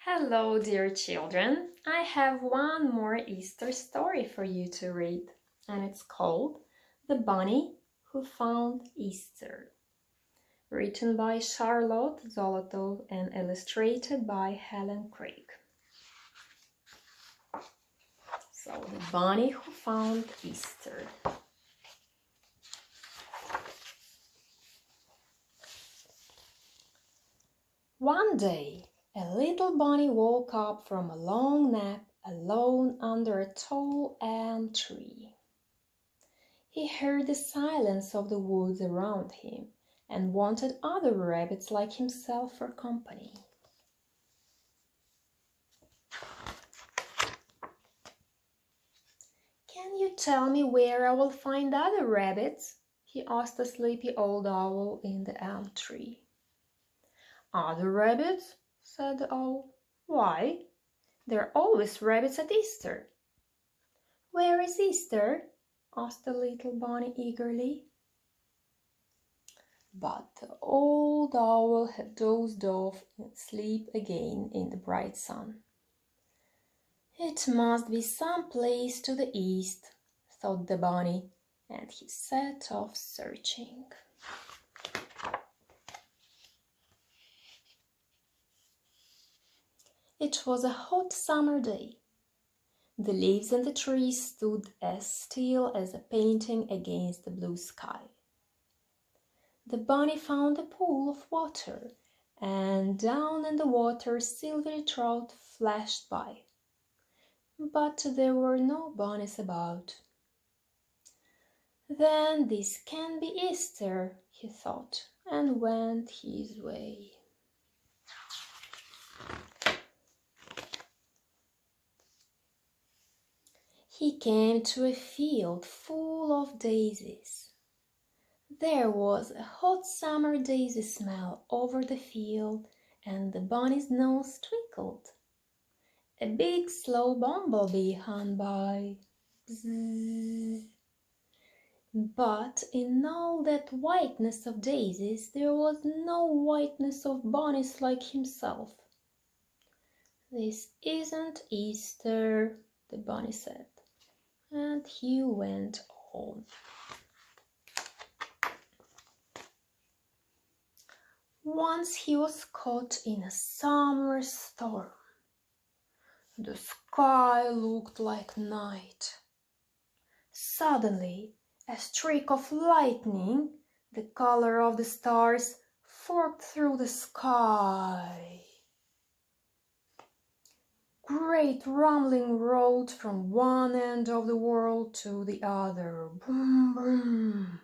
Hello, dear children. I have one more Easter story for you to read, and it's called The Bunny Who Found Easter, written by Charlotte Zolotov and illustrated by Helen Craig. So, The Bunny Who Found Easter. One day, a little bunny woke up from a long nap alone under a tall elm tree. He heard the silence of the woods around him and wanted other rabbits like himself for company. "Can you tell me where I will find other rabbits?" he asked a sleepy old owl in the elm tree. "Other rabbits?" said the owl. "Why, there are always rabbits at Easter." "Where is Easter?" asked the little bunny eagerly. But the old owl had dozed off in sleep again in the bright sun. "It must be some place to the east," thought the bunny, and he set off searching. It was a hot summer day. The leaves in the trees stood as still as a painting against the blue sky. The bunny found a pool of water, and down in the water silvery trout flashed by. But there were no bunnies about. "Then this can be Easter," he thought, and went his way. He came to a field full of daisies. There was a hot summer daisy smell over the field, and the bunny's nose twinkled. A big slow bumblebee hung by. Bzzz. But in all that whiteness of daisies there was no whiteness of bunnies like himself. "This isn't Easter," the bunny said, and he went on. Once he was caught in a summer storm. The sky looked like night. Suddenly, a streak of lightning, the color of the stars, forked through the sky. Great rumbling rolled from one end of the world to the other. Boom, boom.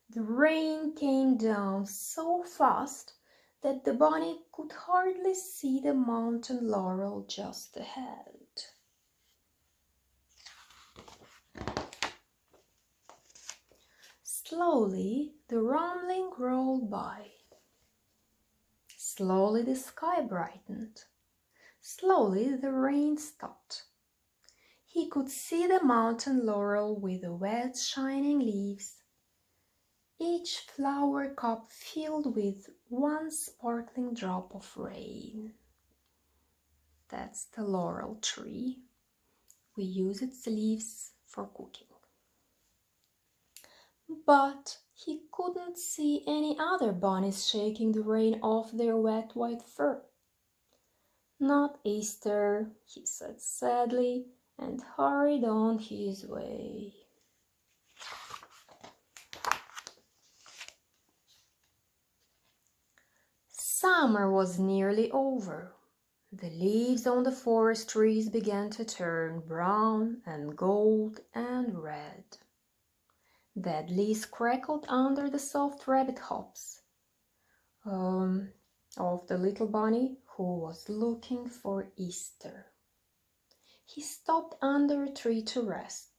The rain came down so fast that the bunny could hardly see the mountain laurel just ahead. Slowly the rumbling rolled by. Slowly the sky brightened. Slowly the rain stopped. He could see the mountain laurel with the wet shining leaves, each flower cup filled with one sparkling drop of rain. That's the laurel tree. We use its leaves for cooking. But he couldn't see any other bunnies shaking the rain off their wet white fur. "Not Easter," he said sadly, and hurried on his way. Summer was nearly over. The leaves on the forest trees began to turn brown and gold and red. Dead leaves crackled under the soft rabbit hops of the little bunny who was looking for Easter. He stopped under a tree to rest,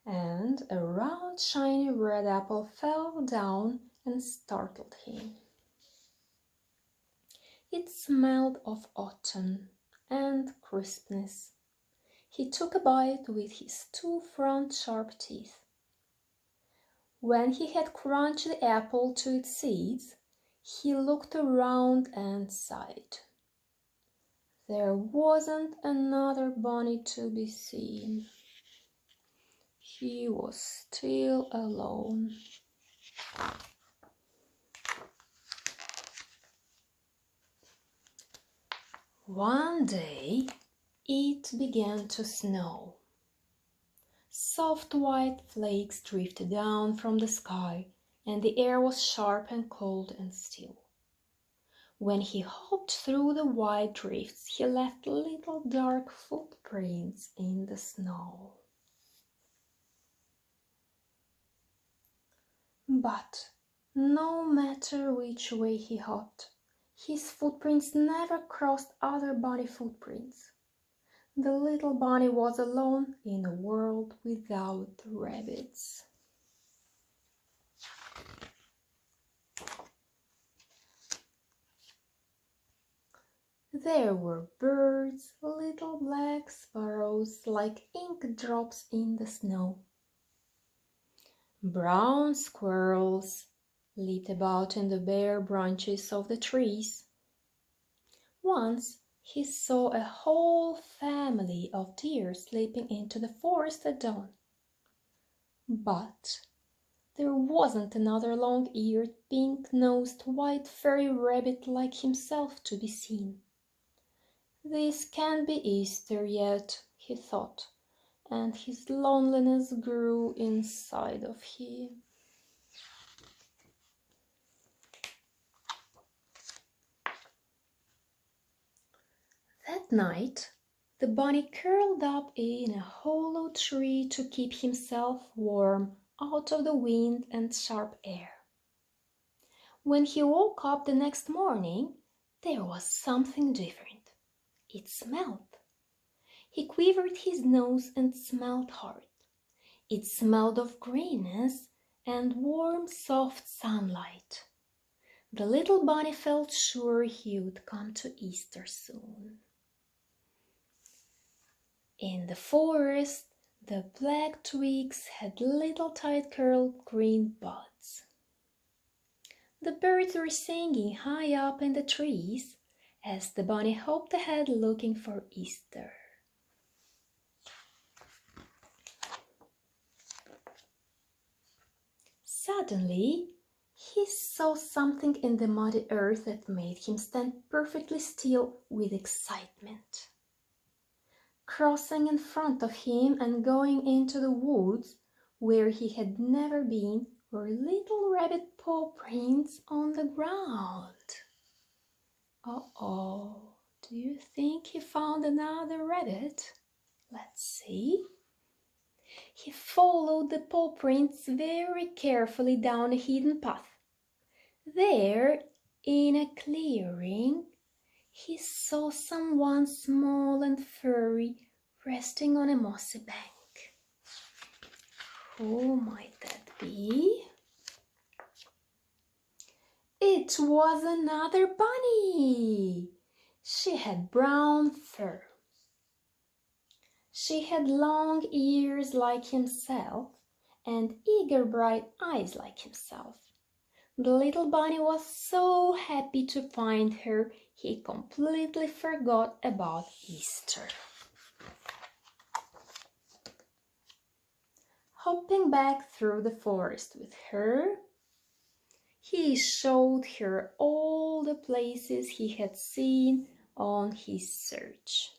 and a round shiny red apple fell down and startled him. It smelled of autumn and crispness. He took a bite with his two front sharp teeth. When he had crunched the apple to its seeds, he looked around and sighed. there wasn't another bunny to be seen. He was still alone. One day, it began to snow. Soft white flakes drifted down from the sky, and the air was sharp and cold and still. When he hopped through the white drifts, he left little dark footprints in the snow. But no matter which way he hopped, his footprints never crossed other bunny footprints. The little bunny was alone in a world without rabbits. There were birds, little black sparrows like ink drops in the snow. Brown squirrels leaped about in the bare branches of the trees. Once he saw a whole family of deer slipping into the forest at dawn. But there wasn't another long-eared, pink-nosed, white furry rabbit like himself to be seen. This can't be Easter yet, he thought, and his loneliness grew inside of him. That night, the bunny curled up in a hollow tree to keep himself warm out of the wind and sharp air. When he woke up the next morning, there was something different. It smelled. He quivered his nose and smelled hard. It smelled of greenness and warm, soft sunlight. The little bunny felt sure he would come to Easter soon. In the forest, the black twigs had little tight-curled green buds. The birds were singing high up in the trees as the bunny hopped ahead looking for Easter. Suddenly, he saw something in the muddy earth that made him stand perfectly still with excitement. Crossing in front of him and going into the woods where he had never been were little rabbit paw prints on the ground. Uh-oh, do you think he found another rabbit? Let's see. He followed the paw prints very carefully down a hidden path. There, in a clearing, he saw someone small and furry resting on a mossy bank. Who might that be? It was another bunny. She had brown fur. She had long ears like himself and eager bright eyes like himself. The little bunny was so happy to find her, he completely forgot about Easter. Hopping back through the forest with her, he showed her all the places he had seen on his search.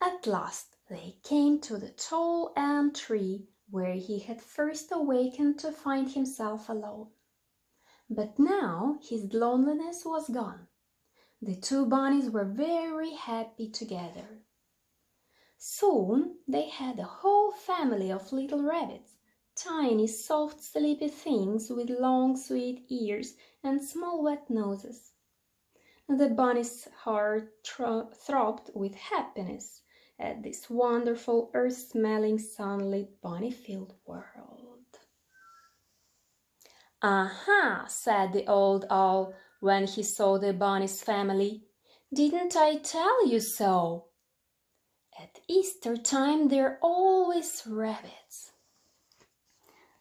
At last they came to the tall elm tree where he had first awakened to find himself alone. But now his loneliness was gone. The two bunnies were very happy together. Soon they had a whole family of little rabbits, tiny, soft, sleepy things with long, sweet ears and small, wet noses. The bunny's heart throbbed with happiness at this wonderful, earth-smelling, sunlit, bunny-filled world. "Aha!" said the old owl when he saw the bunny's family. "Didn't I tell you so? At Easter time there are always rabbits."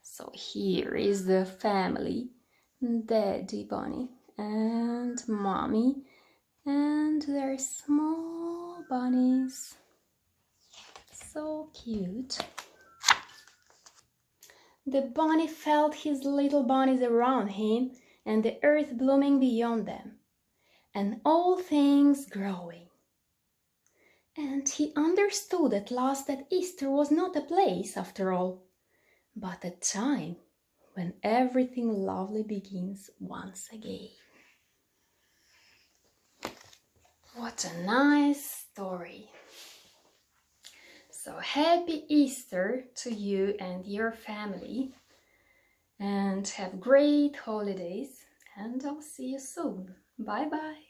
So here is the family: Daddy Bunny and Mommy and their small bunnies. So cute. The bunny felt his little bunnies around him and the earth blooming beyond them, and all things growing. And he understood at last that Easter was not a place, after all, but a time when everything lovely begins once again. What a nice story! So happy Easter to you and your family, and have great holidays, and I'll see you soon. Bye bye!